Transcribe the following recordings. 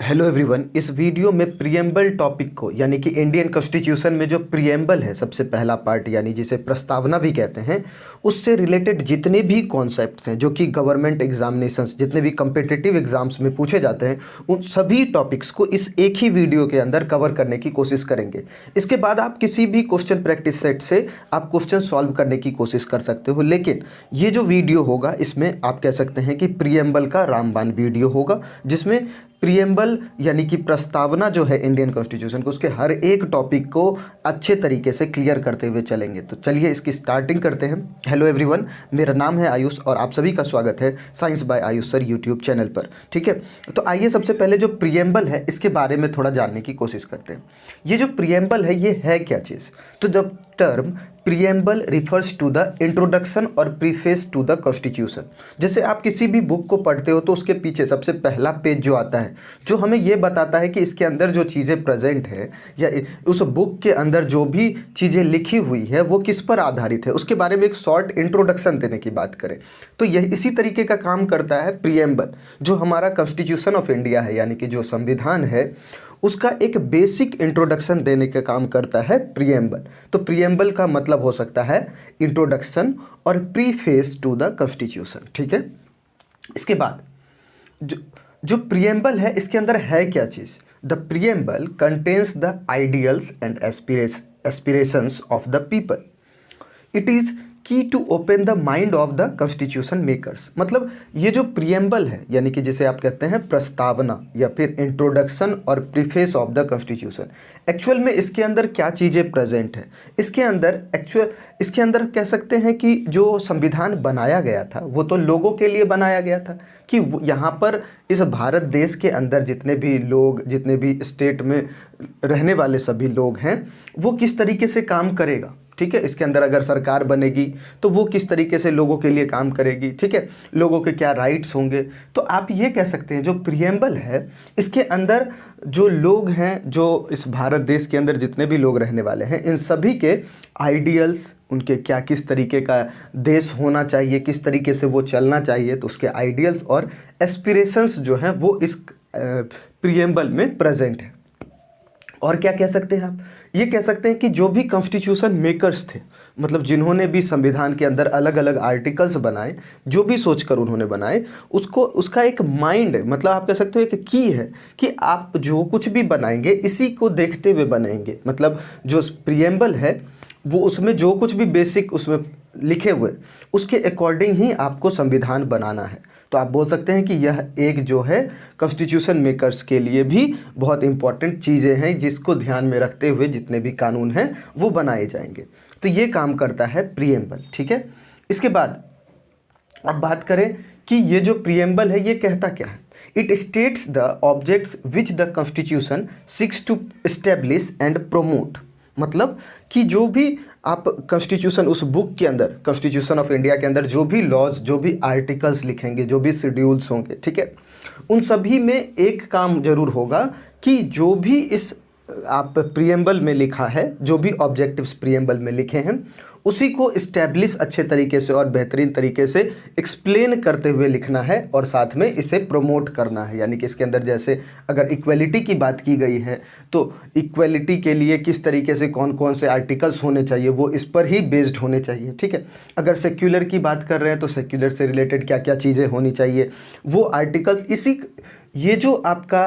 Hello everyone. इस video में preamble topic को यानी कि इंडियन कॉन्स्टिट्यूशन में जो प्रिएम्बल है सबसे पहला पार्ट यानी जिसे प्रस्तावना भी कहते हैं, उससे रिलेटेड जितने भी कॉन्सेप्ट्स हैं जो कि गवर्नमेंट एग्जामिनेशंस जितने भी कम्पिटिटिव एग्जाम्स में पूछे जाते हैं उन सभी टॉपिक्स को इस एक ही वीडियो के अंदर कवर करने की कोशिश करेंगे। इसके बाद आप किसी भी क्वेश्चन प्रैक्टिस सेट से आप क्वेश्चन सॉल्व करने की कोशिश कर सकते हो, लेकिन ये जो वीडियो होगा इसमें आप कह सकते हैं कि प्रिएम्बल का रामबाण वीडियो होगा, जिसमें प्रिएम्बल यानी कि प्रस्तावना जो है इंडियन कॉन्स्टिट्यूशन को उसके हर एक टॉपिक को अच्छे तरीके से क्लियर करते हुए चलेंगे। तो चलिए इसकी स्टार्टिंग करते हैं। हेलो एवरीवन, मेरा नाम है आयुष और आप सभी का स्वागत है science by Ayush sir YouTube channel पर। ठीक है, तो आइए सबसे पहले जो प्रिएम्बल है इसके बारे में थोड़ा जानने की कोशिश करते हैं। ये जो प्रिएम्बल है ये है क्या चीज़? तो जब term preamble refers to the introduction और प्रीफेस टू द कॉन्स्टिट्यूशन, जैसे आप किसी भी बुक को पढ़ते हो तो उसके पीछे सबसे पहला पेज जो आता है जो हमें ये बताता है कि इसके अंदर जो चीज़ें प्रेजेंट है या उस बुक के अंदर जो भी चीज़ें लिखी हुई है वो किस पर आधारित है, उसके बारे में एक शॉर्ट इंट्रोडक्शन देने की बात करें तो यह इसी तरीके का काम करता है प्रिएम्बल। जो हमारा कॉन्स्टिट्यूशन ऑफ इंडिया है यानी कि जो संविधान है उसका एक बेसिक इंट्रोडक्शन देने का काम करता है प्रिएम्बल। तो प्रिएम्बल का मतलब हो सकता है इंट्रोडक्शन और प्रीफेस टू द कॉन्स्टिट्यूशन। ठीक है, इसके बाद जो जो प्रिएम्बल है इसके अंदर है क्या चीज़? The preamble contains the ideals and aspirations of the people. It is key to open the mind of the constitution makers. मतलब ये जो प्रिएम्बल है यानी कि जिसे आप कहते हैं प्रस्तावना या फिर इंट्रोडक्शन और preface of the constitution, actual में इसके अंदर क्या चीज़ें प्रेजेंट है? इसके अंदर कह सकते हैं कि जो संविधान बनाया गया था वो तो लोगों के लिए बनाया गया था कि यहाँ पर इस भारत देश के अंदर जितने भी लोग जितने भी स्टेट में रहने वाले सभी लोग हैं वो किस तरीके से काम करेगा। ठीक है, इसके अंदर अगर सरकार बनेगी तो वो किस तरीके से लोगों के लिए काम करेगी। ठीक है, लोगों के क्या राइट्स होंगे। तो आप ये कह सकते हैं जो प्रिएम्बल है इसके अंदर जो लोग हैं, जो इस भारत देश के अंदर जितने भी लोग रहने वाले हैं, इन सभी के आइडियल्स, उनके क्या किस तरीके का देश होना चाहिए, किस तरीके से वो चलना चाहिए, तो उसके आइडियल्स और एस्पिरेशंस जो हैं वो इस प्रिएम्बल में प्रेजेंट है। और क्या कह सकते हैं आप? ये कह सकते हैं कि जो भी कॉन्स्टिट्यूशन मेकर्स थे, मतलब जिन्होंने भी संविधान के अंदर अलग अलग आर्टिकल्स बनाए, जो भी सोचकर उन्होंने बनाए, उसको उसका एक माइंड, मतलब आप कह सकते हो एक की है कि आप जो कुछ भी बनाएंगे इसी को देखते हुए बनाएंगे। मतलब जो प्रिएम्बल है वो उसमें जो कुछ भी बेसिक उसमें लिखे हुए उसके अकॉर्डिंग ही आपको संविधान बनाना है। तो आप बोल सकते हैं कि यह एक जो है कॉन्स्टिट्यूशन मेकर्स के लिए भी बहुत इंपॉर्टेंट चीज़ें हैं जिसको ध्यान में रखते हुए जितने भी कानून हैं वो बनाए जाएंगे। तो ये काम करता है प्रिएम्बल। ठीक है, इसके बाद अब बात करें कि ये जो प्रिएम्बल है ये कहता क्या है। It states the objects which the constitution seeks to establish and promote. मतलब कि जो भी आप कॉन्स्टिट्यूशन उस बुक के अंदर, कॉन्स्टिट्यूशन ऑफ इंडिया के अंदर जो भी लॉज, जो भी आर्टिकल्स लिखेंगे, जो भी शेड्यूल्स होंगे, ठीक है, उन सभी में एक काम जरूर होगा कि जो भी इस आप प्रिएम्बल में लिखा है, जो भी ऑब्जेक्टिव्स प्रिएम्बल में लिखे हैं उसी को इस्टेब्लिश अच्छे तरीके से और बेहतरीन तरीके से एक्सप्लेन करते हुए लिखना है और साथ में इसे प्रमोट करना है। यानी कि इसके अंदर जैसे अगर इक्वलिटी की बात की गई है तो इक्वलिटी के लिए किस तरीके से कौन कौन से आर्टिकल्स होने चाहिए वो इस पर ही बेस्ड होने चाहिए। ठीक है, अगर सेक्युलर की बात कर रहे हैं तो सेक्युलर से रिलेटेड क्या क्या चीज़ें होनी चाहिए वो आर्टिकल्स इसी, ये जो आपका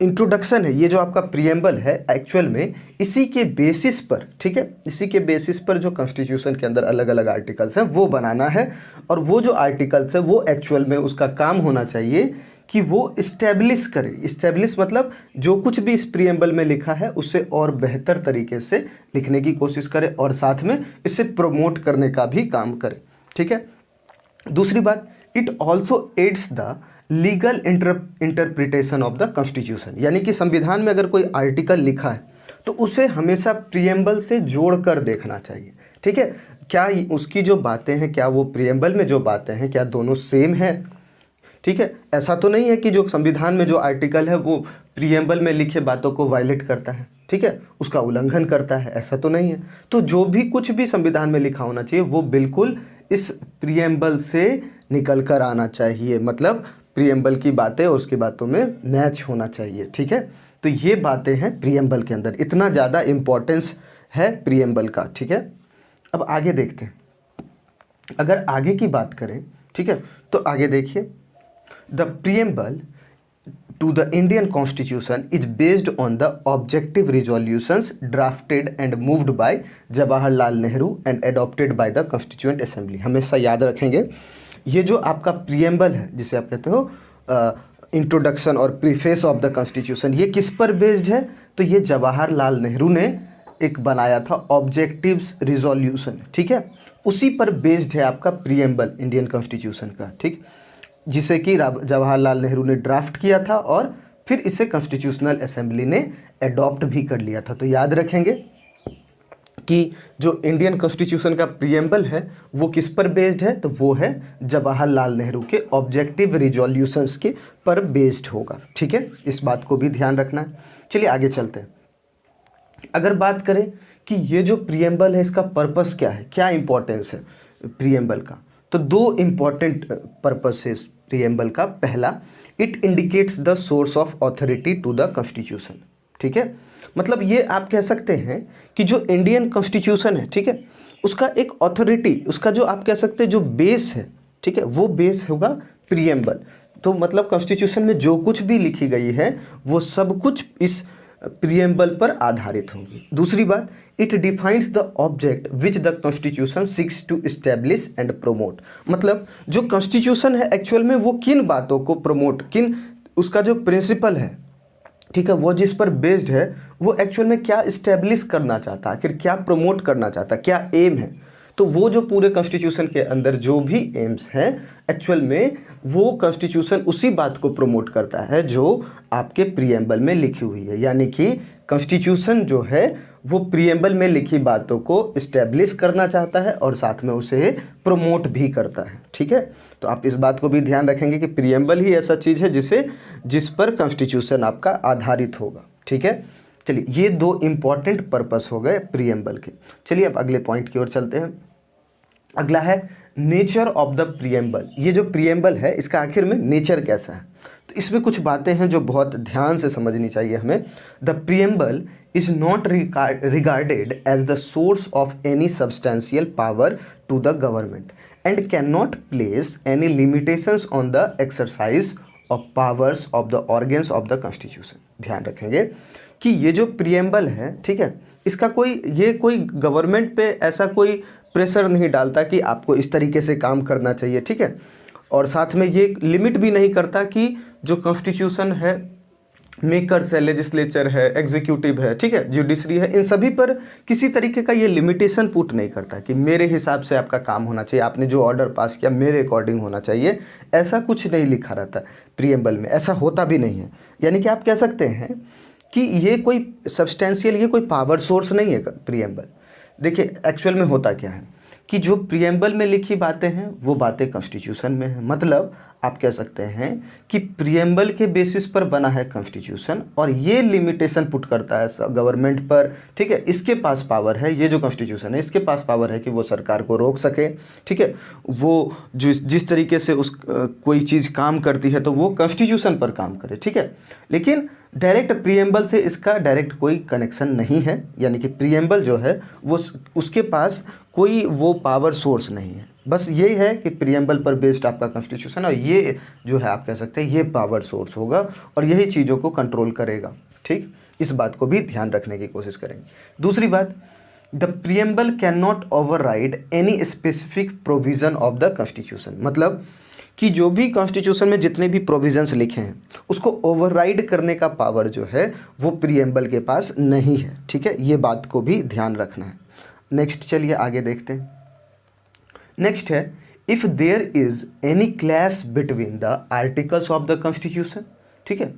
इंट्रोडक्शन है, ये जो आपका प्रिएम्बल है एक्चुअल में इसी के बेसिस पर, ठीक है, इसी के बेसिस पर जो कॉन्स्टिट्यूशन के अंदर अलग अलग आर्टिकल्स हैं वो बनाना है। और वो जो आर्टिकल्स है वो एक्चुअल में उसका काम होना चाहिए कि वो इस्टेब्लिश करे। इस्टेब्लिश मतलब जो कुछ भी इस प्रिएम्बल में लिखा है उससे और बेहतर तरीके से लिखने की कोशिश करे और साथ में इसे प्रमोट करने का भी काम करे। ठीक है, दूसरी बात, it also aids the legal interpretation of the constitution. यानी कि संविधान में अगर कोई आर्टिकल लिखा है तो उसे हमेशा प्रिएम्बल से जोड़कर देखना चाहिए। ठीक है, क्या उसकी जो बातें हैं, क्या वो प्रिएम्बल में जो बातें हैं क्या दोनों सेम है? ठीक है, ऐसा तो नहीं है कि जो संविधान में जो आर्टिकल है वो प्रिएम्बल में लिखे बातों को वायलेट करता है, ठीक है, उसका उल्लंघन करता है, ऐसा तो नहीं है। तो जो भी कुछ भी संविधान में लिखा होना चाहिए वो बिल्कुल इस प्रिएम्बल से निकल कर आना चाहिए, मतलब प्रियम्बल की बातें और उसकी बातों में मैच होना चाहिए, ठीक है। तो ये बातें हैं प्रियम्बल के अंदर, इतना ज़्यादा इम्पोर्टेंस है प्रियम्बल का, ठीक है। अब आगे देखते हैं, अगर आगे की बात करें, ठीक है, तो आगे देखिए, the preamble to the Indian Constitution is based on the objective resolutions drafted and moved by Jawaharlal Nehru and adopted by the Constituent Assembly। हमेशा याद रखेंगे, ये जो आपका प्रियम्बल है, जिसे आप कहते हो इंट्रोडक्शन और प्रीफेस ऑफ द कॉन्स्टिट्यूशन, ये किस पर बेस्ड है? तो ये जवाहरलाल नेहरू ने एक बनाया था ऑब्जेक्टिव्स रिजोल्यूशन, ठीक है, उसी पर बेस्ड है आपका प्रियम्बल इंडियन कॉन्स्टिट्यूशन का, ठीक, जिसे कि जवाहरलाल नेहरू ने ड्राफ्ट किया था और फिर इसे कॉन्स्टिट्यूशनल असेंबली ने अडॉप्ट भी कर लिया था। तो याद रखेंगे कि जो इंडियन कॉन्स्टिट्यूशन का प्रियम्बल है वो किस पर बेस्ड है? तो वो है जवाहरलाल नेहरू के ऑब्जेक्टिव रिजोल्यूशंस के पर बेस्ड होगा, ठीक है, इस बात को भी ध्यान रखना है। चलिए आगे चलते हैं। अगर बात करें कि ये जो प्रियम्बल है इसका पर्पस क्या है, क्या इंपॉर्टेंस है प्रियम्बल का, तो दो इम्पॉर्टेंट पर्पस है प्रियम्बल का। पहला, it indicates the source of authority to the constitution, ठीक है, मतलब ये आप कह सकते हैं कि जो इंडियन कॉन्स्टिट्यूशन है, ठीक है, उसका एक अथॉरिटी, उसका जो आप कह सकते हैं जो बेस है, ठीक है, वो बेस होगा प्रियम्बल। तो मतलब कॉन्स्टिट्यूशन में जो कुछ भी लिखी गई है वो सब कुछ इस प्रियम्बल पर आधारित होंगी। दूसरी बात, it defines the object which the constitution seeks to establish and promote, मतलब जो कॉन्स्टिट्यूशन है एक्चुअल में वो किन बातों को प्रमोट, किन, उसका जो प्रिंसिपल है, ठीक है, वो जिस पर बेस्ड है वो एक्चुअल में क्या इस्टेब्लिश करना चाहता है, आखिर क्या प्रमोट करना चाहता है, क्या एम है। तो वो जो पूरे कॉन्स्टिट्यूशन के अंदर जो भी एम्स हैं एक्चुअल में वो कॉन्स्टिट्यूशन उसी बात को प्रमोट करता है जो आपके प्रियम्बल में लिखी हुई है, यानी कि कॉन्स्टिट्यूशन जो है वो प्रियम्बल में लिखी बातों को इस्टेब्लिश करना चाहता है और साथ में उसे प्रमोट भी करता है, ठीक है। तो आप इस बात को भी ध्यान रखेंगे कि प्रियम्बल ही ऐसा चीज़ है जिस पर कॉन्स्टिट्यूशन आपका आधारित होगा, ठीक है। चलिए, ये दो इम्पॉर्टेंट पर्पस हो गए प्रियम्बल के। चलिए अब अगले पॉइंट की ओर चलते हैं। अगला है नेचर ऑफ द प्रियम्बल। ये जो प्रियम्बल है इसका आखिर में नेचर कैसा है, तो इसमें कुछ बातें हैं जो बहुत ध्यान से समझनी चाहिए हमें। The preamble is not regarded as the source of any substantial power to the government and can not place any limitations on the exercise of powers of the organs of the constitution. ध्यान रखेंगे कि ये जो preamble है, ठीक है, इसका कोई गवर्नमेंट पे ऐसा कोई प्रेशर नहीं डालता कि आपको इस तरीके से काम करना चाहिए, ठीक है, और साथ में ये लिमिट भी नहीं करता कि जो कॉन्स्टिट्यूशन है, मेकर्स है, लेजिस्लेचर है, एग्जीक्यूटिव है, ठीक है, जुडिशरी है, इन सभी पर किसी तरीके का ये लिमिटेशन पुट नहीं करता कि मेरे हिसाब से आपका काम होना चाहिए, आपने जो ऑर्डर पास किया मेरे अकॉर्डिंग होना चाहिए, ऐसा कुछ नहीं लिखा रहता प्रियम्बल में, ऐसा होता भी नहीं है। यानी कि आप कह सकते हैं कि ये कोई सब्सटेंशियल, ये कोई पावर सोर्स नहीं है प्रियम्बल। देखिए एक्चुअल में होता क्या है कि जो प्रियम्बल में लिखी बातें हैं वो बातें कॉन्स्टिट्यूशन में हैं, मतलब आप कह सकते हैं कि प्रियम्बल के बेसिस पर बना है कॉन्स्टिट्यूशन और ये लिमिटेशन पुट करता है गवर्नमेंट पर, ठीक है, इसके पास पावर है, ये जो कॉन्स्टिट्यूशन है इसके पास पावर है कि वो सरकार को रोक सके, ठीक है, वो जिस तरीके से कोई चीज़ काम करती है तो वो कॉन्स्टिट्यूशन पर काम करे, ठीक है। लेकिन डायरेक्ट प्रियम्बल से इसका डायरेक्ट कोई कनेक्शन नहीं है, यानी कि प्रियम्बल जो है वो उसके पास कोई वो पावर सोर्स नहीं है, बस ये है कि प्रियम्बल पर बेस्ड आपका कॉन्स्टिट्यूशन और ये जो है आप कह सकते हैं ये पावर सोर्स होगा और यही चीज़ों को कंट्रोल करेगा, ठीक, इस बात को भी ध्यान रखने की कोशिश करेंगे। दूसरी बात, the preamble can not override any specific provision of the constitution, मतलब कि जो भी कॉन्स्टिट्यूशन में जितने भी प्रोविजंस लिखे हैं उसको ओवरराइड करने का पावर जो है वो प्रियम्बल के पास नहीं है, ठीक है, ये बात को भी ध्यान रखना है। नेक्स्ट चलिए आगे देखते हैं। नेक्स्ट है, if there is any clash between the articles of the constitution, ठीक है,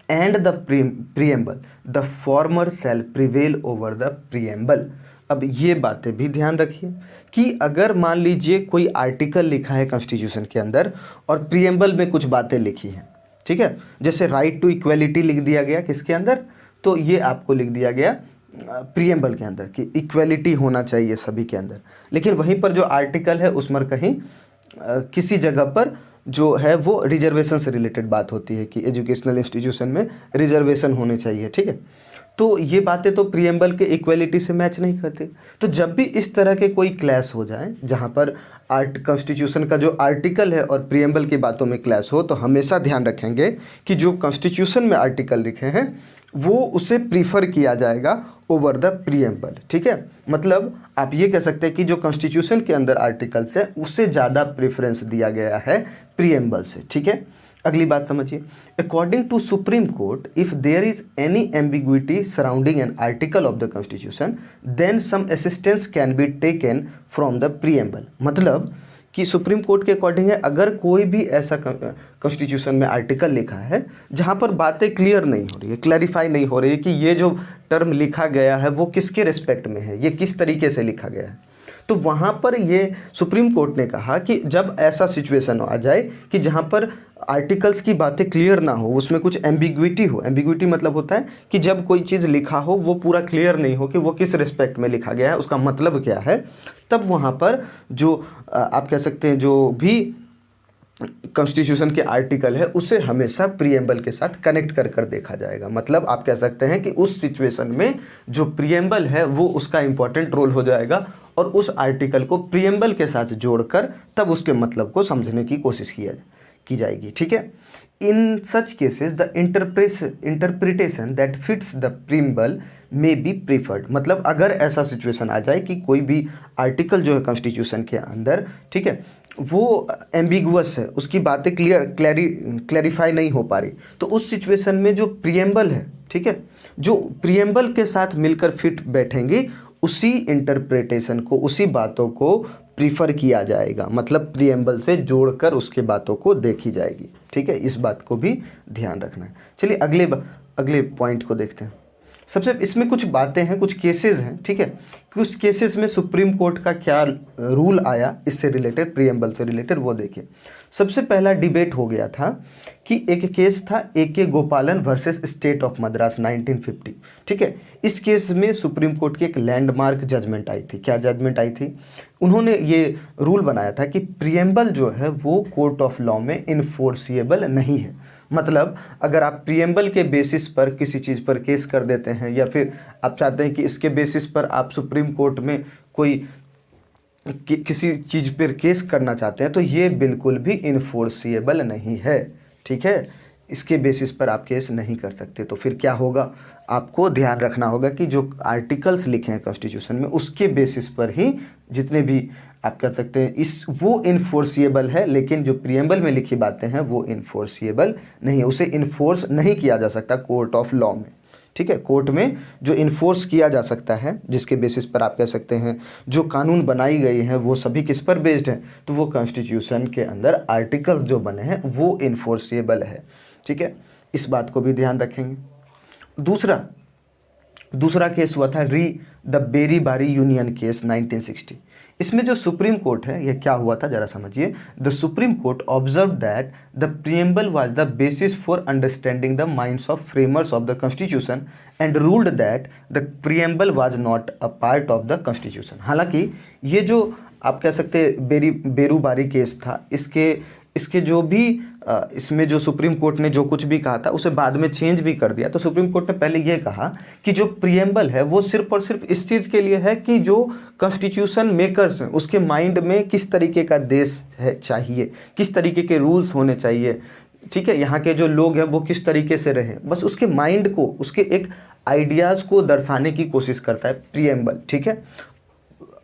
and the preamble, the former shall prevail over the preamble. अब ये बातें भी ध्यान रखिए कि अगर मान लीजिए कोई आर्टिकल लिखा है कॉन्स्टिट्यूशन के अंदर और प्रियम्बल में कुछ बातें लिखी हैं, ठीक है, जैसे राइट टू इक्वलिटी लिख दिया गया किसके अंदर, तो ये आपको लिख दिया गया प्रियम्बल के अंदर कि इक्वलिटी होना चाहिए सभी के अंदर, लेकिन वहीं पर जो आर्टिकल है उसमें कहीं किसी जगह पर जो है वो रिजर्वेशन से रिलेटेड बात होती है कि एजुकेशनल इंस्टीट्यूशन में रिजर्वेशन होने चाहिए, ठीक है। तो ये बातें तो प्रीएम्बल के इक्वलिटी से मैच नहीं करती। तो जब भी इस तरह के कोई क्लैश हो जाए जहाँ पर कॉन्स्टिट्यूशन का जो आर्टिकल है और प्रीएम्बल की बातों में क्लैश हो, तो हमेशा ध्यान रखेंगे कि जो कॉन्स्टिट्यूशन में आर्टिकल लिखे हैं वो उसे प्रीफर किया जाएगा ओवर द प्रीएम्बल, ठीक है। मतलब आप ये कह सकते हैं कि जो कॉन्स्टिट्यूशन के अंदर आर्टिकल्स है उससे ज़्यादा प्रेफरेंस दिया गया है प्रीएम्बल से, ठीक है। अगली बात समझिए, according to Supreme Court if there is any ambiguity surrounding an article of the constitution then some assistance can be taken from the preamble. मतलब कि सुप्रीम कोर्ट के अकॉर्डिंग है, अगर कोई भी ऐसा कॉन्स्टिट्यूशन में आर्टिकल लिखा है जहाँ पर बातें क्लियर नहीं हो रही है, क्लैरिफाई नहीं हो रही है कि ये जो टर्म लिखा गया है वो किसके रिस्पेक्ट में है, ये किस तरीके से लिखा गया है, तो वहाँ पर ये सुप्रीम कोर्ट ने कहा कि जब ऐसा सिचुएशन आ जाए कि जहाँ पर आर्टिकल्स की बातें क्लियर ना हो, उसमें कुछ एम्बिग्विटी हो, एम्बिग्विटी मतलब होता है कि जब कोई चीज़ लिखा हो वो पूरा क्लियर नहीं हो कि वो किस रिस्पेक्ट में लिखा गया है, उसका मतलब क्या है, तब वहाँ पर जो आप कह सकते हैं जो भी कॉन्स्टिट्यूशन के आर्टिकल है उसे हमेशा प्रीएम्बल के साथ कनेक्ट कर कर देखा जाएगा। मतलब आप कह सकते हैं कि उस सिचुएशन में जो प्रीएम्बल है वो उसका इम्पॉर्टेंट रोल हो जाएगा और उस आर्टिकल को प्रीएम्बल के साथ जोड़कर तब उसके मतलब को समझने की कोशिश की जाएगी, ठीक है। In such cases the interpretation that fits the preamble may be preferred. मतलब अगर ऐसा सिचुएशन आ जाए कि कोई भी आर्टिकल जो है कॉन्स्टिट्यूशन के अंदर, ठीक है, वो एम्बिगुअस है, उसकी बातें क्लैरिफाई नहीं हो पा रही, तो उस सिचुएशन में जो प्रीएम्बल है, ठीक है, जो प्रीएम्बल के साथ मिलकर फिट बैठेंगी उसी इंटरप्रिटेशन को, उसी बातों को प्रीफर किया जाएगा। मतलब प्रीएम्बल से जोड़कर उसके बातों को देखी जाएगी, ठीक है। इस बात को भी ध्यान रखना है। चलिए अगले पॉइंट को देखते हैं। सबसे इसमें कुछ बातें हैं, कुछ केसेस हैं, ठीक है, कि उस केसेस में सुप्रीम कोर्ट का क्या रूल आया इससे रिलेटेड, प्रीएम्बल से रिलेटेड, वो देखिए। सबसे पहला डिबेट हो गया था कि एक केस था AK गोपालन वर्सेस स्टेट ऑफ मद्रास 1950, ठीक है। इस केस में सुप्रीम कोर्ट की एक लैंडमार्क जजमेंट आई थी। क्या जजमेंट आई थी? उन्होंने ये रूल बनाया था कि प्रीएम्बल जो है वो कोर्ट ऑफ लॉ में इन्फोर्सिएबल नहीं है। मतलब अगर आप प्रीएम्बल के बेसिस पर किसी चीज़ पर केस कर देते हैं या फिर आप चाहते हैं कि इसके बेसिस पर आप सुप्रीम कोर्ट में कोई किसी चीज़ पर केस करना चाहते हैं, तो ये बिल्कुल भी इन्फोर्सिएबल नहीं है, ठीक है। इसके बेसिस पर आप केस नहीं कर सकते। तो फिर क्या होगा, आपको ध्यान रखना होगा कि जो आर्टिकल्स लिखे हैं कॉन्स्टिट्यूशन में उसके बेसिस पर ही जितने भी आप कह सकते हैं वो इन्फोर्सिएबल है, लेकिन जो प्रीएम्बल में लिखी बातें हैं वो इन्फोर्सिएबल नहीं है, उसे इन्फोर्स नहीं किया जा सकता कोर्ट ऑफ लॉ में, ठीक है। कोर्ट में जो इन्फोर्स किया जा सकता है, जिसके बेसिस पर आप कह सकते हैं जो कानून बनाई गई हैं वो सभी किस पर बेस्ड हैं, तो वो कॉन्स्टिट्यूशन के अंदर आर्टिकल्स जो बने हैं वो इन्फोर्सिएबल है, ठीक है। इस बात को भी ध्यान रखेंगे। दूसरा केस हुआ था द बेरीबारी यूनियन केस 1960। इसमें जो सुप्रीम कोर्ट है, यह क्या हुआ था जरा समझिए। The Supreme court observe that the preamble was the basis for understanding the minds of framers of the constitution and ruled that the preamble was not a part of the constitution. हालांकि ये जो आप कह सकते हैं Berubari case था, इसके जो भी इसमें जो सुप्रीम कोर्ट ने जो कुछ भी कहा था उसे बाद में चेंज भी कर दिया। तो सुप्रीम कोर्ट ने पहले ये कहा कि जो प्रीएम्बल है वो सिर्फ और सिर्फ इस चीज़ के लिए है कि जो कॉन्स्टिट्यूशन मेकर्स हैं उसके माइंड में किस तरीके का देश है चाहिए, किस तरीके के रूल्स होने चाहिए, ठीक है, यहाँ के जो लोग हैं वो किस तरीके से रहें, बस उसके माइंड को, उसके एक आइडियाज़ को दर्शाने की कोशिश करता है प्रीएम्बल, ठीक है।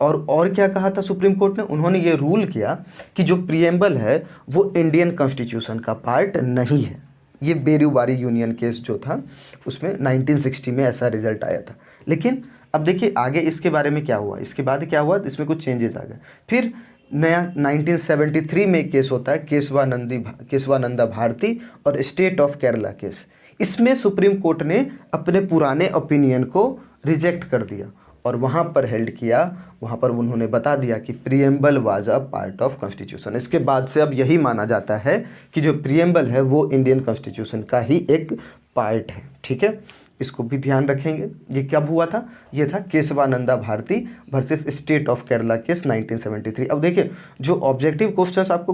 और क्या कहा था सुप्रीम कोर्ट ने? उन्होंने ये रूल किया कि जो प्रीएम्बल है वो इंडियन कॉन्स्टिट्यूशन का पार्ट नहीं है। ये बेरूबारी यूनियन केस जो था उसमें 1960 में ऐसा रिजल्ट आया था। लेकिन अब देखिए आगे इसके बारे में क्या हुआ, इसके बाद क्या हुआ, इसमें कुछ चेंजेस आ गए। फिर नया 1973 में केस होता है केशवानंदा भारती और स्टेट ऑफ केरला केस। इसमें सुप्रीम कोर्ट ने अपने पुराने ओपिनियन को रिजेक्ट कर दिया और वहाँ पर हेल्ड किया, वहाँ पर उन्होंने बता दिया कि preamble was a part of constitution. इसके बाद से अब यही माना जाता है कि जो प्रीएम्बल है वो इंडियन कॉन्स्टिट्यूशन का ही एक पार्ट है, ठीक है। इसको भी ध्यान रखेंगे। ये कब हुआ था? ये था Kesavananda Bharati versus state of Kerala case 1973। अब देखिए, जो ऑब्जेक्टिव क्वेश्चंस आपको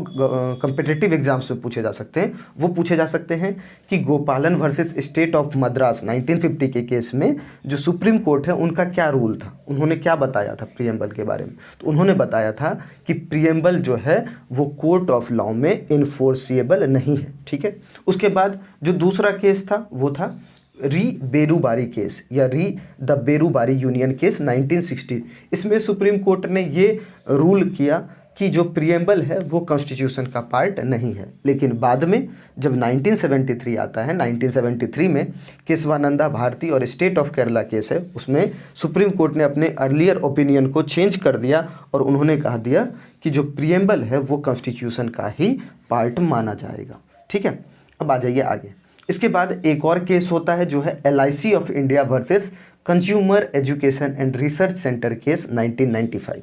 कम्पिटिटिव एग्जाम्स में पूछे जा सकते हैं वो पूछे जा सकते हैं कि गोपालन वर्सेस स्टेट ऑफ मद्रास 1950 के केस में जो सुप्रीम कोर्ट है उनका क्या रूल था, उन्होंने क्या बताया था प्रियम्बल के बारे में। तो उन्होंने बताया था कि प्रियम्बल जो है वो कोर्ट ऑफ लॉ में इन्फोर्सिएबल नहीं है, ठीक है। उसके बाद जो दूसरा केस था वो था री बेरूबारी केस या री द बेरूबारी यूनियन केस 1960। इसमें सुप्रीम कोर्ट ने ये रूल किया कि जो प्रियम्बल है वो कॉन्स्टिट्यूशन का पार्ट नहीं है। लेकिन बाद में जब 1973 आता है, 1973 में केशवानंदा भारती और स्टेट ऑफ केरला केस है, उसमें सुप्रीम कोर्ट ने अपने अर्लियर ओपिनियन को चेंज कर दिया और उन्होंने कहा दिया कि जो प्रियम्बल है वो कॉन्स्टिट्यूशन का ही पार्ट माना जाएगा, ठीक है। अब आ जाइए आगे। इसके बाद एक और केस होता है जो है LIC of India versus consumer education and research centre case 1995।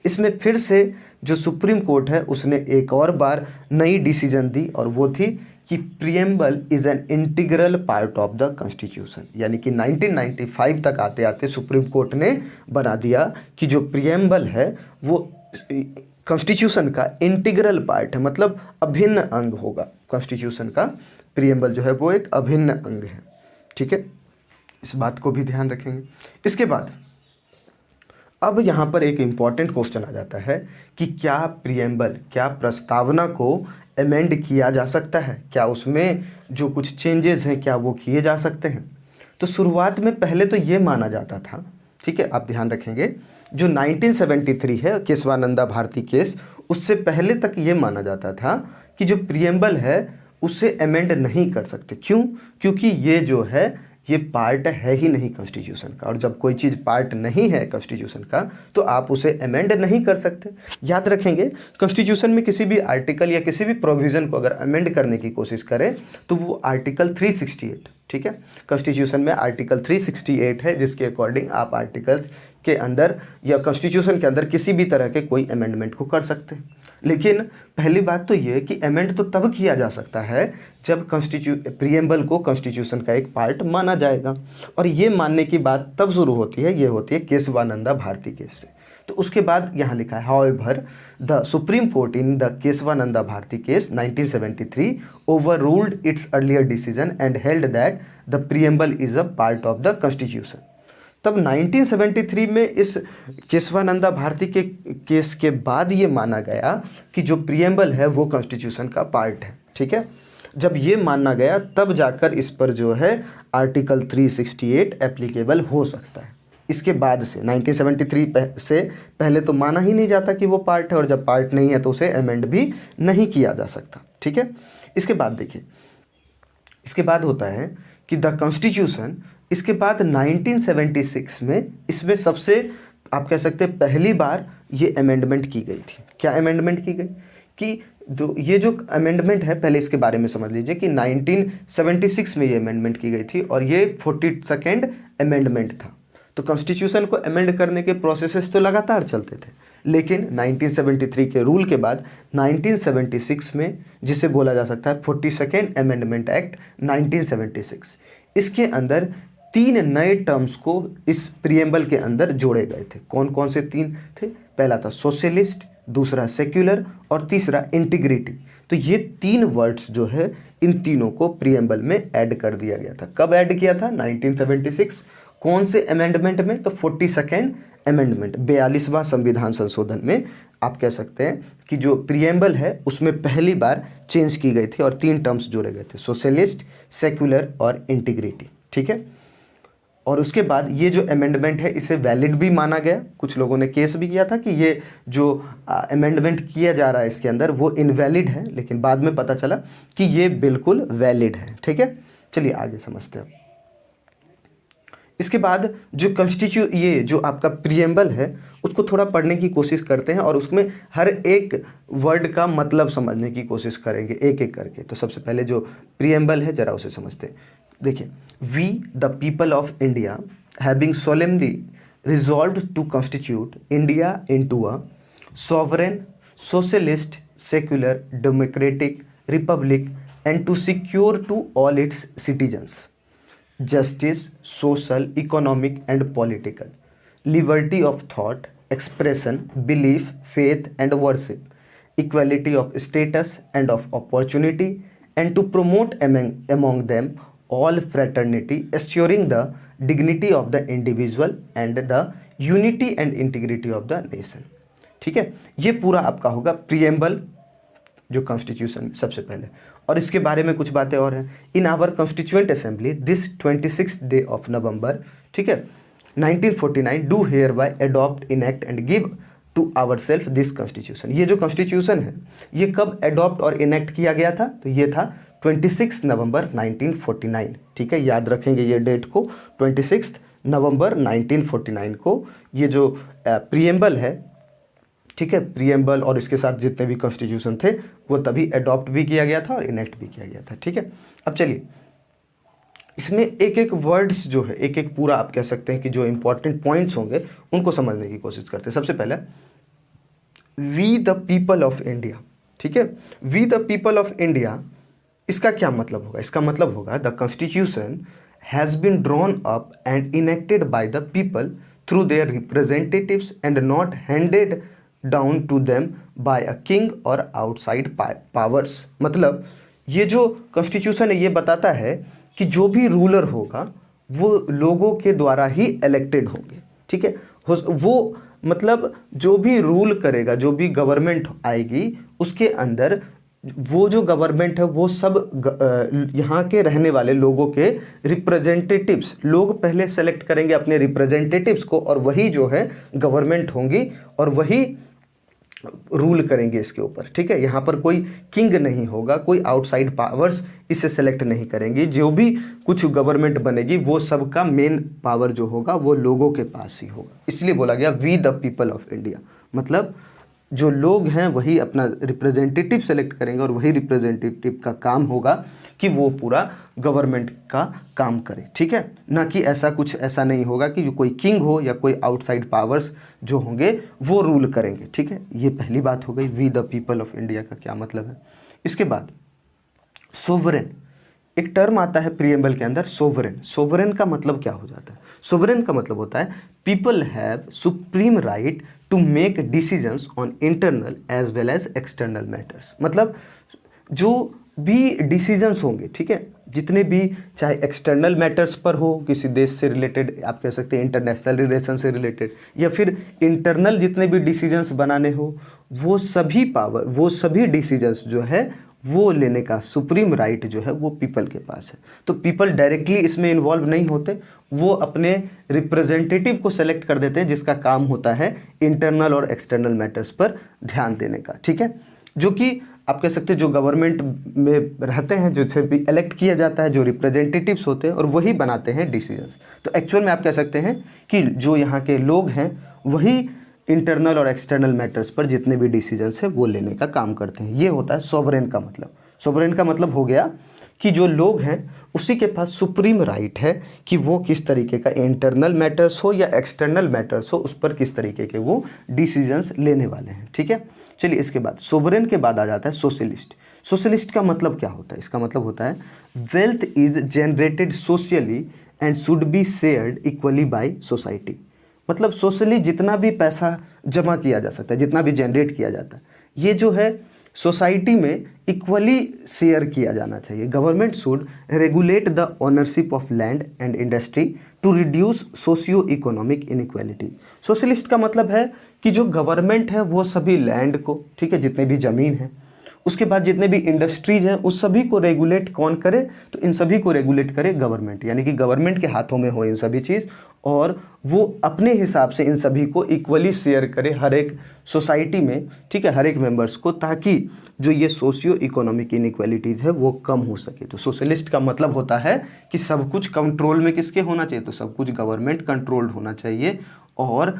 इसमें फिर से जो सुप्रीम कोर्ट है उसने एक और बार नई डिसीजन दी और वो थी कि preamble is an integral part of the constitution. यानी कि 1995 तक आते आते सुप्रीम कोर्ट ने बना दिया कि जो प्रियम्बल है वो कॉन्स्टिट्यूशन का इंटीग्रल पार्ट है, मतलब अभिन्न अंग होगा कॉन्स्टिट्यूशन का। प्रियम्बल जो है वो एक अभिन्न अंग है, ठीक है। इस बात को भी ध्यान रखेंगे। इसके बाद अब यहाँ पर एक इम्पॉर्टेंट क्वेश्चन आ जाता है कि क्या प्रियम्बल, क्या प्रस्तावना को अमेंड किया जा सकता है, क्या उसमें जो कुछ चेंजेस हैं क्या वो किए जा सकते हैं। तो शुरुआत में पहले तो ये माना जाता था, ठीक है, आप ध्यान रखेंगे, जो 1973 है केशवानंदा भारती केस, उससे पहले तक ये माना जाता था कि जो प्रियम्बल है उसे अमेंड नहीं कर सकते। क्यों? क्योंकि ये जो है ये पार्ट है ही नहीं कॉन्स्टिट्यूशन का, और जब कोई चीज़ पार्ट नहीं है कॉन्स्टिट्यूशन का तो आप उसे अमेंड नहीं कर सकते। याद रखेंगे, कॉन्स्टिट्यूशन में किसी भी आर्टिकल या किसी भी प्रोविज़न को अगर अमेंड करने की कोशिश करें तो वो आर्टिकल 368, ठीक है, कॉन्स्टिट्यूशन में आर्टिकल 368 है जिसके अकॉर्डिंग आप आर्टिकल्स के अंदर या कॉन्स्टिट्यूशन के अंदर किसी भी तरह के कोई अमेंडमेंट को कर सकते हैं। लेकिन पहली बात तो ये कि अमेंड तो तब किया जा सकता है जब प्रियम्बल को कॉन्स्टिट्यूशन का एक पार्ट माना जाएगा, और ये मानने की बात तब शुरू होती है, ये होती है केशवानंदा भारती केस से। तो उसके बाद यहाँ लिखा है however the Supreme Court in the Kesavananda Bharati case 1973 overruled its earlier decision and held that the preamble is a part of the constitution. तब 1973 में इस केशवानंदा भारती के केस के बाद ये माना गया कि जो प्रियम्बल है वो कॉन्स्टिट्यूशन का पार्ट है, ठीक है। जब ये माना गया तब जाकर इस पर जो है आर्टिकल 368 एप्लीकेबल हो सकता है। इसके बाद से 1973 से पहले तो माना ही नहीं जाता कि वो पार्ट है, और जब पार्ट नहीं है तो उसे अमेंड भी नहीं किया जा सकता, ठीक है। इसके बाद देखिए, इसके बाद होता है कि द कॉन्स्टिट्यूशन, इसके बाद 1976 में इसमें सबसे आप कह सकते हैं पहली बार ये अमेंडमेंट की गई थी। क्या अमेंडमेंट की गई कि ये जो अमेंडमेंट है, पहले इसके बारे में समझ लीजिए कि 1976 में ये अमेंडमेंट की गई थी और ये 42nd अमेंडमेंट था। तो कॉन्स्टिट्यूशन को अमेंड करने के प्रोसेसेस तो लगातार चलते थे, लेकिन 1973 के रूल के बाद 1976 में, जिसे बोला जा सकता है 42nd अमेंडमेंट एक्ट 1976, इसके अंदर 3 नए टर्म्स को इस प्रियम्बल के अंदर जोड़े गए थे। कौन कौन से 3 थे? पहला था सोशलिस्ट, दूसरा सेक्युलर और तीसरा इंटीग्रिटी। तो ये 3 वर्ड्स जो है इन तीनों को प्रियम्बल में ऐड कर दिया गया था। कब ऐड किया था? 1976। कौन से अमेंडमेंट में? तो 42nd अमेंडमेंट, 42वां संविधान संशोधन में आप कह सकते हैं कि जो प्रियम्बल है उसमें पहली बार चेंज की गई थी और 3 टर्म्स जोड़े गए थे, सोशलिस्ट, सेक्युलर और इंटीग्रिटी, ठीक है। और उसके बाद ये जो अमेंडमेंट है इसे वैलिड भी माना गया। कुछ लोगों ने केस भी किया था कि ये जो अमेंडमेंट किया जा रहा है इसके अंदर वो इनवैलिड है, लेकिन बाद में पता चला कि ये बिल्कुल वैलिड है, ठीक है। चलिए आगे समझते हैं। इसके बाद जो ये जो आपका प्रियम्बल है उसको थोड़ा पढ़ने की कोशिश करते हैं और उसमें हर एक वर्ड का मतलब समझने की कोशिश करेंगे एक एक करके। तो सबसे पहले जो प्रियम्बल है जरा उसे समझते हैं। देखिए, we the people of India having solemnly resolved to constitute India into a sovereign socialist secular democratic republic and to secure to all its citizens justice, social, economic and political, liberty of thought, expression, belief, faith and worship, equality of status and of opportunity, and to promote among them all fraternity, assuring the dignity of the individual and the unity and integrity of the nation। ठीक है, ये पूरा आपका होगा preamble जो constitution में सबसे पहले। और इसके बारे में कुछ बातें और हैं। In our constituent assembly this 26 day of November, ठीक है, 1949 do hereby adopt enact and give to ourselves this constitution. ये जो कॉन्स्टिट्यूशन है ये कब अडॉप्ट और इनएक्ट किया गया था? तो ये था 26 नवंबर 1949। ठीक है, याद रखेंगे ये डेट को, 26 नवंबर 1949 को ये जो प्रिएम्बल है, ठीक है, प्रिएम्बल और इसके साथ जितने भी कॉन्स्टिट्यूशन थे वो तभी अडॉप्ट भी किया गया था और इनेक्ट भी किया गया था। ठीक है, अब चलिए इसमें एक एक वर्ड्स जो है, एक एक पूरा आप कह सकते हैं कि जो इंपॉर्टेंट पॉइंट्स होंगे उनको समझने की कोशिश करते हैं। सबसे पहले we the people of India. ठीक है, we the people of India, इसका क्या मतलब होगा? इसका मतलब होगा the constitution has been drawn up and enacted by the people through their representatives and not handed down to them by a king or outside powers. मतलब ये जो कॉन्स्टिट्यूशन है ये बताता है कि जो भी रूलर होगा वो लोगों के द्वारा ही इलेक्टेड होंगे। ठीक है, वो मतलब जो भी रूल करेगा, जो भी गवर्नमेंट आएगी उसके अंदर वो जो गवर्नमेंट है वो सब यहाँ के रहने वाले लोगों के रिप्रेजेंटेटिव्स, लोग पहले सेलेक्ट करेंगे अपने रिप्रेजेंटेटिव्स को और वही जो है गवर्नमेंट होंगी और वही रूल करेंगे इसके ऊपर। ठीक है, यहाँ पर कोई किंग नहीं होगा, कोई आउटसाइड पावर्स इसे सेलेक्ट नहीं करेंगी। जो भी कुछ गवर्नमेंट बनेगी वो सबका मेन पावर जो होगा वो लोगों के पास ही होगा। इसलिए बोला गया we the people of India, मतलब जो लोग हैं वही अपना रिप्रेजेंटेटिव सेलेक्ट करेंगे और वही रिप्रेजेंटेटिव का काम होगा कि वो पूरा गवर्नमेंट का काम करे। ठीक है, ना कि ऐसा नहीं होगा कि कोई किंग हो या कोई आउटसाइड पावर्स जो होंगे वो रूल करेंगे। ठीक है, ये पहली बात हो गई we the people of India का क्या मतलब है। इसके बाद सोवरेन, एक टर्म आता है प्रिएम्बल के अंदर सोवरेन। सोवरेन का मतलब क्या हो जाता है? सोवरेन का मतलब होता है people have supreme right to make decisions on internal as well as external matters. मतलब जो भी डिसीजंस होंगे, ठीक है, जितने भी चाहे एक्सटर्नल मैटर्स पर हो, किसी देश से रिलेटेड, आप कह सकते हैं इंटरनेशनल रिलेशन से रिलेटेड, या फिर इंटरनल जितने भी डिसीजंस बनाने हो, वो सभी पावर, वो सभी डिसीजंस जो है वो लेने का सुप्रीम राइट जो है वो पीपल के पास है। तो पीपल डायरेक्टली इसमें इन्वॉल्व नहीं होते, वो अपने रिप्रेजेंटेटिव को सेलेक्ट कर देते हैं जिसका काम होता है इंटरनल और एक्सटर्नल मैटर्स पर ध्यान देने का। ठीक है, जो कि आप कह सकते हैं जो गवर्नमेंट में रहते हैं, जो भी इलेक्ट किया जाता है, जो रिप्रेजेंटेटिव्स होते हैं और वही बनाते हैं डिसीजंस। तो एक्चुअल में आप कह सकते हैं कि जो यहाँ के लोग हैं वही इंटरनल और एक्सटर्नल मैटर्स पर जितने भी डिसीजंस है वो लेने का काम करते हैं। ये होता है सोवरेन का मतलब। सोवरेन का मतलब हो गया कि जो लोग हैं उसी के पास सुप्रीम राइट है कि वो किस तरीके का इंटरनल मैटर्स हो या एक्सटर्नल मैटर्स हो उस पर किस तरीके के वो डिसीजंस लेने वाले हैं। ठीक है, चलिए इसके बाद सोवरेन के बाद आ जाता है सोशलिस्ट। सोशलिस्ट का मतलब क्या होता है? इसका मतलब होता है wealth is generated socially and should be shared equally by society. मतलब सोशली जितना भी पैसा जमा किया जा सकता है, जितना भी जनरेट किया जाता है, ये जो है सोसाइटी में इक्वली शेयर किया जाना चाहिए। Government should regulate the ownership of land and industry to reduce socio economic inequality. Socialist का मतलब है कि जो गवर्नमेंट है वो सभी लैंड को, ठीक है, जितने भी ज़मीन है, उसके बाद जितने भी इंडस्ट्रीज हैं उस सभी को रेगुलेट कौन करे? तो इन सभी को रेगुलेट करे गवर्नमेंट, यानी कि गवर्नमेंट के हाथों में हो इन सभी चीज़ और वो अपने हिसाब से इन सभी को इक्वली शेयर करे हर एक सोसाइटी में, ठीक है, हर एक मेंबर्स को, ताकि जो ये सोशियो इकोनॉमिक इनइक्वालिटीज़ है वो कम हो सके। तो सोशलिस्ट का मतलब होता है कि सब कुछ कंट्रोल में किसके होना चाहिए? तो सब कुछ गवर्नमेंट कंट्रोल्ड होना चाहिए और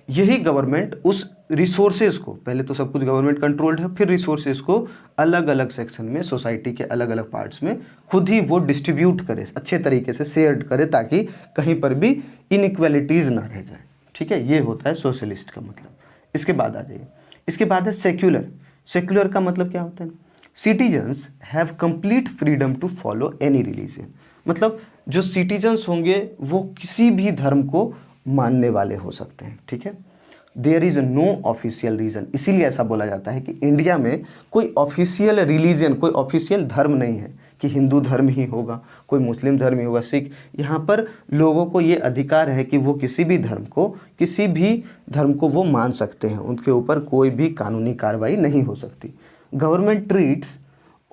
यही गवर्नमेंट उस रिसोर्सेज को, पहले तो सब कुछ गवर्नमेंट कंट्रोल्ड है, फिर रिसोर्सेज को अलग अलग सेक्शन में सोसाइटी के अलग अलग पार्ट्स में खुद ही वो डिस्ट्रीब्यूट करे, अच्छे तरीके से शेयर करे, ताकि कहीं पर भी इनइक्वालिटीज़ ना रह जाए। ठीक है, ये होता है सोशलिस्ट का मतलब। इसके बाद आ जाइए, इसके बाद है सेक्युलर। सेक्युलर का मतलब क्या होता है? Citizens have complete freedom to follow any religion. मतलब जो सिटीजन्स होंगे वो किसी भी धर्म को मानने वाले हो सकते हैं, ठीक है। There is no official reason, इसीलिए ऐसा बोला जाता है कि इंडिया में कोई ऑफिशियल रिलीजन, कोई ऑफिशियल धर्म नहीं है कि हिंदू धर्म ही होगा, कोई मुस्लिम धर्म ही होगा, सिख। यहाँ पर लोगों को ये अधिकार है कि वो किसी भी धर्म को वो मान सकते हैं, उनके ऊपर कोई भी कानूनी कार्रवाई नहीं हो सकती। Government treats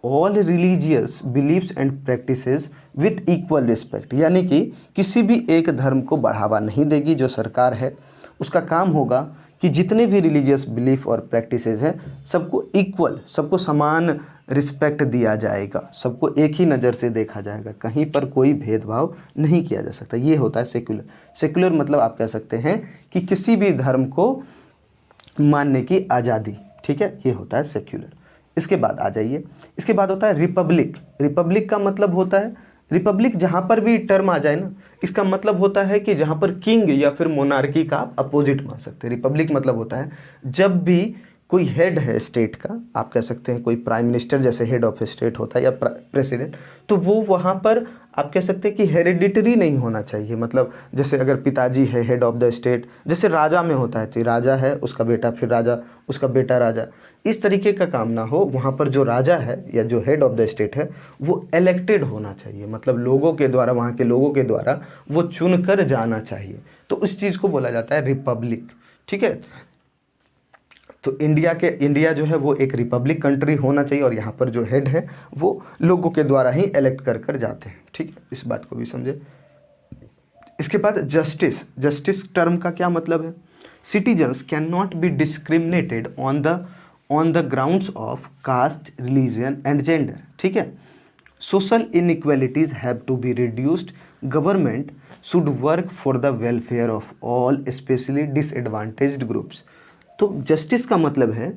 all religious beliefs and practices with equal respect, यानी कि किसी भी एक धर्म को बढ़ावा नहीं देगी। जो सरकार है उसका काम होगा कि जितने भी रिलीजियस बिलीफ और प्रैक्टिसेस हैं सबको इक्वल, सबको समान रिस्पेक्ट दिया जाएगा, सबको एक ही नज़र से देखा जाएगा, कहीं पर कोई भेदभाव नहीं किया जा सकता। ये होता है सेक्युलर। सेक्युलर मतलब आप कह सकते हैं कि किसी भी धर्म को मानने की आज़ादी, ठीक है, ये होता है सेक्युलर। इसके बाद आ जाइए, इसके बाद होता है रिपब्लिक। रिपब्लिक का मतलब होता है, रिपब्लिक जहाँ पर भी टर्म आ जाए ना, इसका मतलब होता है कि जहाँ पर किंग या फिर मोनार्की का आप अपोजिट मान सकते हैं। रिपब्लिक मतलब होता है जब भी कोई हेड है स्टेट का, आप कह सकते हैं कोई प्राइम मिनिस्टर जैसे हेड ऑफ स्टेट होता है या प्रेसिडेंट, तो वो वहाँ पर आप कह सकते हैं कि हेरिडिटरी नहीं होना चाहिए। मतलब जैसे अगर पिताजी है हेड ऑफ द स्टेट, जैसे राजा में होता है कि राजा है उसका बेटा फिर राजा, उसका बेटा राजा, इस तरीके का काम ना हो। वहाँ पर जो राजा है या जो हेड ऑफ द स्टेट है वो इलेक्टेड होना चाहिए, मतलब लोगों के द्वारा, वहाँ के लोगों के द्वारा वो चुनकर जाना चाहिए। तो उस चीज़ को बोला जाता है रिपब्लिक, ठीक है। तो इंडिया जो है वो एक रिपब्लिक कंट्री होना चाहिए और यहाँ पर जो हेड है वो लोगों के द्वारा ही इलेक्ट कर जाते हैं, ठीक है। इस बात को भी समझे। इसके बाद जस्टिस। जस्टिस टर्म का क्या मतलब है? Citizens can not be discriminated on the grounds of caste, religion and gender, ठीक है। Social inequalities have to be reduced. Government should work for the welfare of all specially disadvantaged groups. तो justice का मतलब है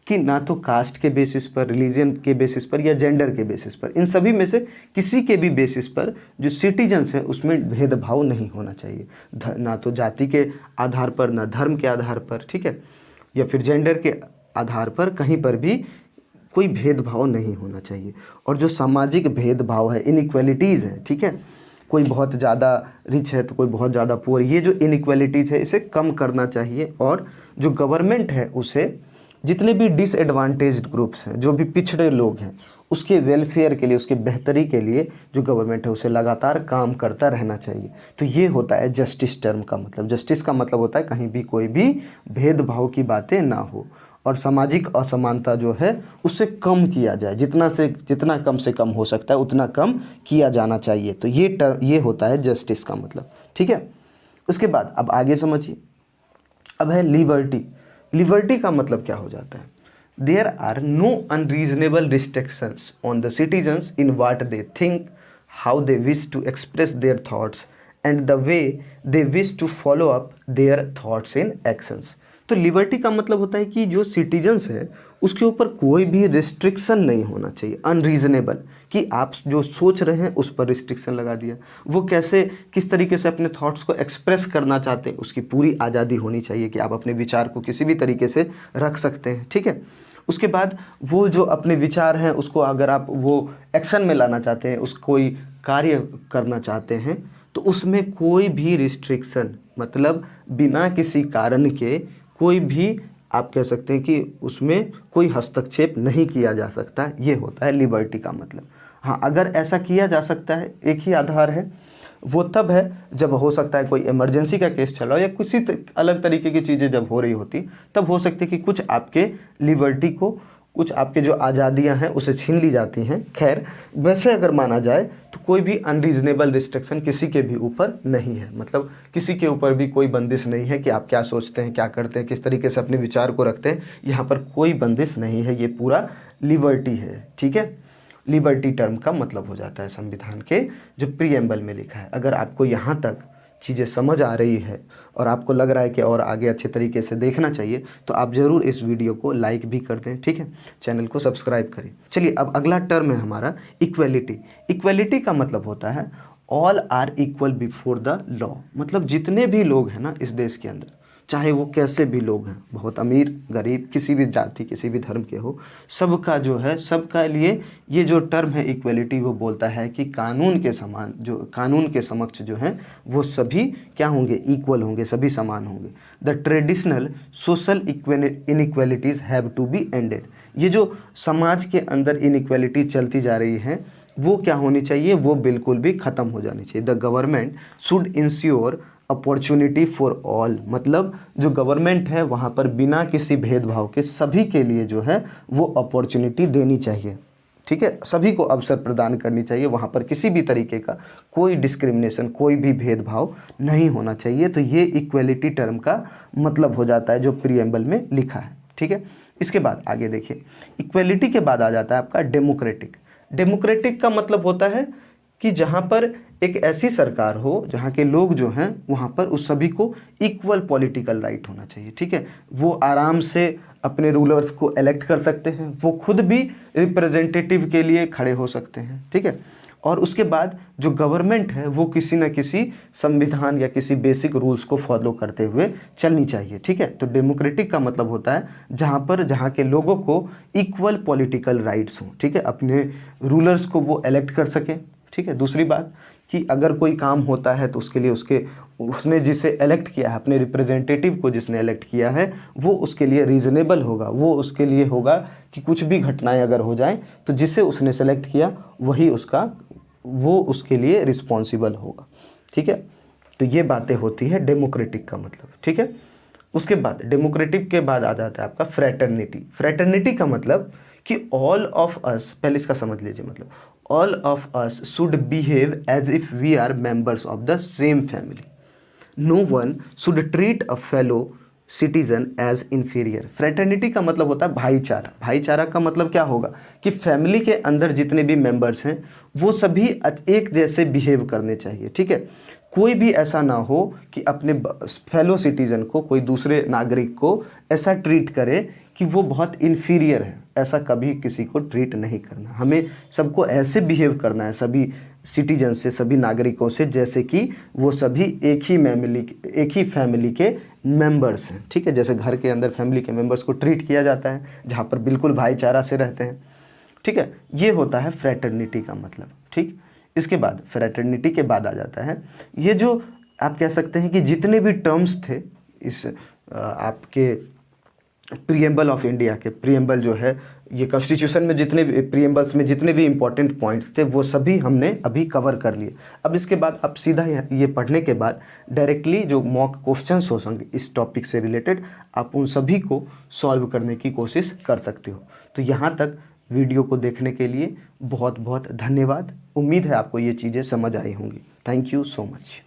कि ना तो cast के बेसिस पर, रिलीजन के बेसिस पर या जेंडर के बेसिस पर, इन सभी में से किसी के भी बेसिस पर जो सिटीजन्स हैं उसमें भेदभाव नहीं होना चाहिए। ना तो जाति के आधार पर, ना धर्म के आधार पर, ठीक है, या फिर जेंडर के आधार पर कहीं पर भी कोई भेदभाव नहीं होना चाहिए। और जो सामाजिक भेदभाव है, इनइक्वालिटीज़ है, ठीक है, कोई बहुत ज़्यादा रिच है तो कोई बहुत ज़्यादा पुअर, ये जो इनइक्वालिटीज़ है इसे कम करना चाहिए। और जो गवर्नमेंट है उसे जितने भी डिसएडवांटेज्ड ग्रुप्स हैं, जो भी पिछड़े लोग हैं, उसके वेलफेयर के लिए, उसके बेहतरी के लिए जो गवर्नमेंट है उसे लगातार काम करता रहना चाहिए। तो ये होता है जस्टिस टर्म का मतलब। जस्टिस का मतलब होता है कहीं भी कोई भी भेदभाव की बातें ना हो और सामाजिक असमानता जो है उससे कम किया जाए, जितना कम से कम हो सकता है उतना कम किया जाना चाहिए। तो ये होता है जस्टिस का मतलब, ठीक है। उसके बाद अब आगे समझिए, अब है लिबर्टी। लिबर्टी का मतलब क्या हो जाता है? There are no unreasonable restrictions on the citizens in what they think, how they wish to express their thoughts and the way they wish to follow up their thoughts in actions. तो liberty का मतलब होता है कि जो citizens है उसके ऊपर कोई भी रिस्ट्रिक्शन नहीं होना चाहिए, अनरीजनेबल, कि आप जो सोच रहे हैं उस पर रिस्ट्रिक्शन लगा दिया। वो कैसे, किस तरीके से अपने थॉट्स को एक्सप्रेस करना चाहते हैं उसकी पूरी आज़ादी होनी चाहिए कि आप अपने विचार को किसी भी तरीके से रख सकते हैं, ठीक है। उसके बाद वो जो अपने विचार हैं उसको अगर आप वो एक्शन में लाना चाहते हैं, उस कोई कार्य करना चाहते हैं, तो उसमें कोई भी रिस्ट्रिक्शन, मतलब बिना किसी कारण के कोई भी, आप कह सकते हैं कि उसमें कोई हस्तक्षेप नहीं किया जा सकता। ये होता है लिबर्टी का मतलब। हाँ, अगर ऐसा किया जा सकता है, एक ही आधार है, वो तब है जब हो सकता है कोई इमरजेंसी का केस चला हो या किसी अलग तरीके की चीज़ें जब हो रही होती, तब हो सकती है कि कुछ आपके लिबर्टी को, कुछ आपके जो आज़ादियां हैं उसे छीन ली जाती हैं। खैर, वैसे अगर माना जाए तो कोई भी अनरीजनेबल रिस्ट्रिक्शन किसी के भी ऊपर नहीं है, मतलब किसी के ऊपर भी कोई बंदिश नहीं है कि आप क्या सोचते हैं, क्या करते हैं, किस तरीके से अपने विचार को रखते हैं, यहाँ पर कोई बंदिश नहीं है। ये पूरा लिबर्टी है, ठीक है। लिबर्टी टर्म का मतलब हो जाता है संविधान के जो प्रीएम्बल में लिखा है। अगर आपको यहाँ तक चीज़ें समझ आ रही है और आपको लग रहा है कि और आगे अच्छे तरीके से देखना चाहिए, तो आप ज़रूर इस वीडियो को लाइक भी कर दें, ठीक है, चैनल को सब्सक्राइब करें। चलिए, अब अगला टर्म है हमारा इक्वलिटी। इक्वलिटी का मतलब होता है all are equal before the law, मतलब जितने भी लोग हैं ना इस देश के अंदर, चाहे वो कैसे भी लोग हैं, बहुत अमीर गरीब, किसी भी जाति किसी भी धर्म के हो, सबका जो है, सबका लिए ये जो टर्म है इक्वलिटी, वो बोलता है कि कानून के समान, जो कानून के समक्ष जो है वो सभी क्या होंगे, इक्वल होंगे, सभी समान होंगे। The traditional social inequalities have to be ended. ये जो समाज के अंदर इनइक्वालिटी चलती जा रही है वो क्या होनी चाहिए, वो बिल्कुल भी ख़त्म हो जानी चाहिए। The government should ensure opportunity for all, मतलब जो गवर्नमेंट है वहाँ पर बिना किसी भेदभाव के सभी के लिए जो है वो अपॉर्चुनिटी देनी चाहिए, ठीक है, सभी को अवसर प्रदान करनी चाहिए, वहाँ पर किसी भी तरीके का कोई डिस्क्रिमिनेशन, कोई भी भेदभाव नहीं होना चाहिए। तो ये इक्वलिटी टर्म का मतलब हो जाता है जो प्रीएम्बल में लिखा है, ठीक है। इसके बाद आगे देखिए, इक्वलिटी के बाद आ जाता है आपका डेमोक्रेटिक। डेमोक्रेटिक का मतलब होता है कि जहाँ पर एक ऐसी सरकार हो जहाँ के लोग जो हैं वहाँ पर उस सभी को इक्वल पॉलिटिकल राइट होना चाहिए, ठीक है। वो आराम से अपने रूलर्स को इलेक्ट कर सकते हैं, वो खुद भी रिप्रेजेंटेटिव के लिए खड़े हो सकते हैं, ठीक है। और उसके बाद जो गवर्नमेंट है वो किसी न किसी संविधान या किसी बेसिक रूल्स को फॉलो करते हुए चलनी चाहिए, ठीक है। तो डेमोक्रेटिक का मतलब होता है जहाँ के लोगों को इक्वल पॉलिटिकल राइट्स हों, ठीक है, अपने रूलर्स को वो इलेक्ट कर सकें, ठीक है। दूसरी बात कि अगर कोई काम होता है तो उसके लिए उसने जिसे इलेक्ट किया है, अपने रिप्रेजेंटेटिव को जिसने इलेक्ट किया है, वो उसके लिए रीज़नेबल होगा, वो उसके लिए होगा कि कुछ भी घटनाएं अगर हो जाएं तो जिसे उसने सेलेक्ट किया वही वो उसके लिए रिस्पॉन्सिबल होगा, ठीक है। तो ये बातें होती है डेमोक्रेटिक का मतलब, ठीक है। उसके बाद डेमोक्रेटिक के बाद आ जाता है आपका फ्रैटर्निटी। फ्रैटर्निटी का मतलब कि ऑल ऑफ अस, पहले इसका समझ लीजिए, मतलब all of us should behave as if we are members of the same family. No one should treat a fellow citizen as inferior. Fraternity का मतलब होता है भाईचारा। भाईचारा का मतलब क्या होगा कि फैमिली के अंदर जितने भी मेंबर्स हैं वो सभी एक जैसे बिहेव करने चाहिए, ठीक है। कोई भी ऐसा ना हो कि अपने फेलो सिटीजन को, कोई दूसरे नागरिक को ऐसा ट्रीट करे कि वो बहुत इन्फीरियर है, ऐसा कभी किसी को ट्रीट नहीं करना। हमें सबको ऐसे बिहेव करना है, सभी सिटीजन से, सभी नागरिकों से, जैसे कि वो सभी एक ही फैमिली के मेंबर्स हैं, ठीक है। जैसे घर के अंदर फैमिली के मेंबर्स को ट्रीट किया जाता है, जहाँ पर बिल्कुल भाईचारा से रहते हैं, ठीक है। ये होता है फ्रैटर्निटी का मतलब, ठीक। इसके बाद फ्रैटर्निटी के बाद आ जाता है ये जो आप कह सकते हैं कि जितने भी टर्म्स थे इस आपके प्रीएम्बल ऑफ इंडिया के, प्रीएम्बल जो है ये कॉन्स्टिट्यूशन में जितने भी प्रीएम्बल्स में जितने भी इंपॉर्टेंट पॉइंट्स थे वो सभी हमने अभी कवर कर लिए। अब इसके बाद आप सीधा ये पढ़ने के बाद डायरेक्टली जो मॉक क्वेश्चंस हो संगे इस टॉपिक से रिलेटेड, आप उन सभी को सॉल्व करने की कोशिश कर सकते हो। तो यहाँ तक वीडियो को देखने के लिए बहुत बहुत धन्यवाद। उम्मीद है आपको ये चीज़ें समझ आई होंगी। Thank you so much.